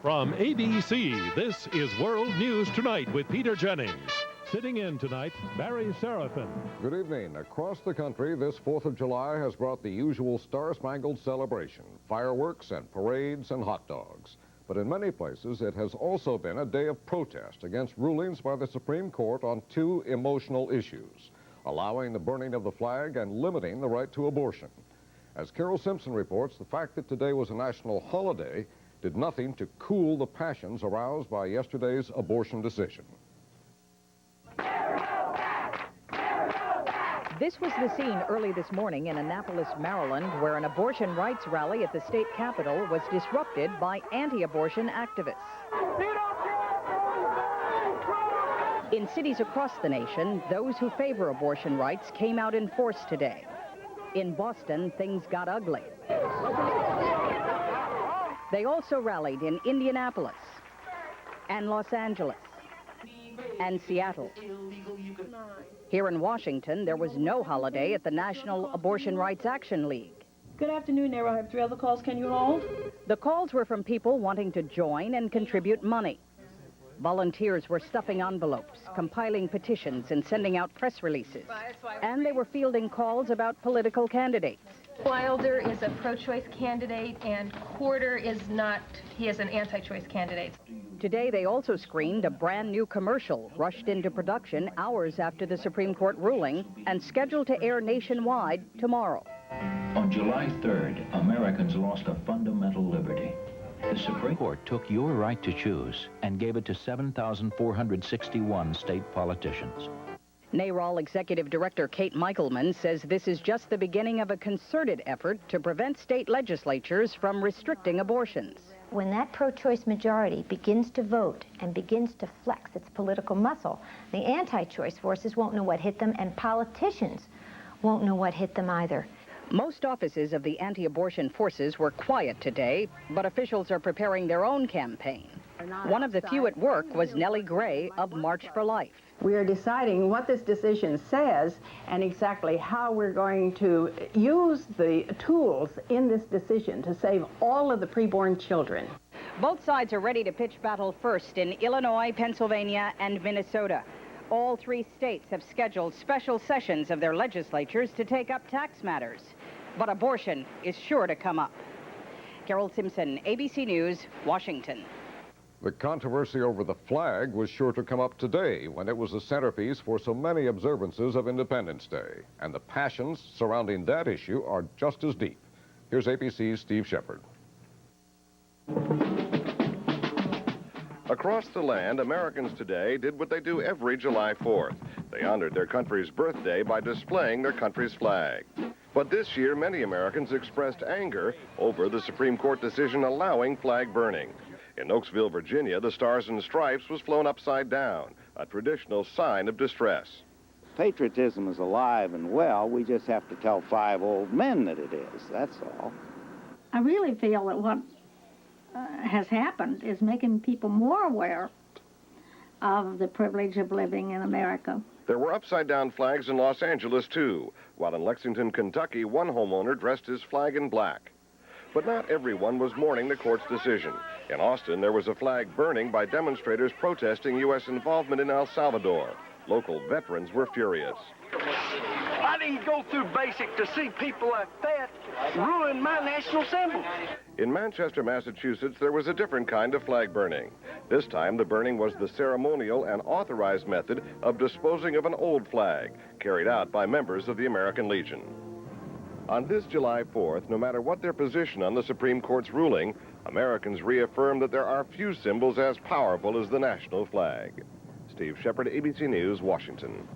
From ABC, this is World News Tonight with Peter Jennings. Sitting in tonight, Barry Seraphin. Good evening. Across the country, this 4th of July has brought the usual star-spangled celebration, fireworks and parades and hot dogs. But in many places, it has also been a day of protest against rulings by the Supreme Court on two emotional issues, allowing the burning of the flag and limiting the right to abortion. As Carol Simpson reports, the fact that today was a national holiday did nothing to cool the passions aroused by yesterday's abortion decision. This was the scene early this morning in Annapolis, Maryland, where an abortion rights rally at the state capitol was disrupted by anti-abortion activists. In cities across the nation, those who favor abortion rights came out in force today. In Boston, things got ugly. They also rallied in Indianapolis and Los Angeles and Seattle. Here in Washington, there was no holiday at the National Abortion Rights Action League. Good afternoon, NARAL. I have 3 other calls. Can you hold? The calls were from people wanting to join and contribute money. Volunteers were stuffing envelopes, compiling petitions, and sending out press releases. And they were fielding calls about political candidates. Wilder is a pro-choice candidate, and Porter is not. He is an anti-choice candidate. Today, they also screened a brand new commercial rushed into production hours after the Supreme Court ruling and scheduled to air nationwide tomorrow. On July 3rd, Americans lost a fundamental liberty. The Supreme Court took your right to choose and gave it to 7,461 state politicians. NARAL Executive Director Kate Michelman says this is just the beginning of a concerted effort to prevent state legislatures from restricting abortions. When that pro-choice majority begins to vote and begins to flex its political muscle, the anti-choice forces won't know what hit them, and politicians won't know what hit them either. Most offices of the anti-abortion forces were quiet today, but officials are preparing their own campaign. One of the few at work was Nellie Gray of March for Life. We are deciding what this decision says and exactly how we're going to use the tools in this decision to save all of the preborn children. Both sides are ready to pitch battle first in Illinois, Pennsylvania, and Minnesota. All 3 states have scheduled special sessions of their legislatures to take up tax matters. But abortion is sure to come up. Carol Simpson, ABC News, Washington. The controversy over the flag was sure to come up today when it was the centerpiece for so many observances of Independence Day. And the passions surrounding that issue are just as deep. Here's ABC's Steve Shepard. Across the land, Americans today did what they do every July 4th. They honored their country's birthday by displaying their country's flag. But this year, many Americans expressed anger over the Supreme Court decision allowing flag burning. In Oaksville, Virginia, the Stars and Stripes was flown upside down, a traditional sign of distress. Patriotism is alive and well. We just have to tell 5 old men that it is, that's all. I really feel that what has happened is making people more aware of the privilege of living in America. There were upside-down flags in Los Angeles, too, while in Lexington, Kentucky, one homeowner dressed his flag in black. But not everyone was mourning the court's decision. In Austin, there was a flag burning by demonstrators protesting U.S. involvement in El Salvador. Local veterans were furious. I didn't go through basic to see people like that ruin my national symbol. In Manchester, Massachusetts, there was a different kind of flag burning. This time, the burning was the ceremonial and authorized method of disposing of an old flag, carried out by members of the American Legion. On this July 4th, no matter what their position on the Supreme Court's ruling, Americans reaffirm that there are few symbols as powerful as the national flag. Steve Shepard, ABC News, Washington.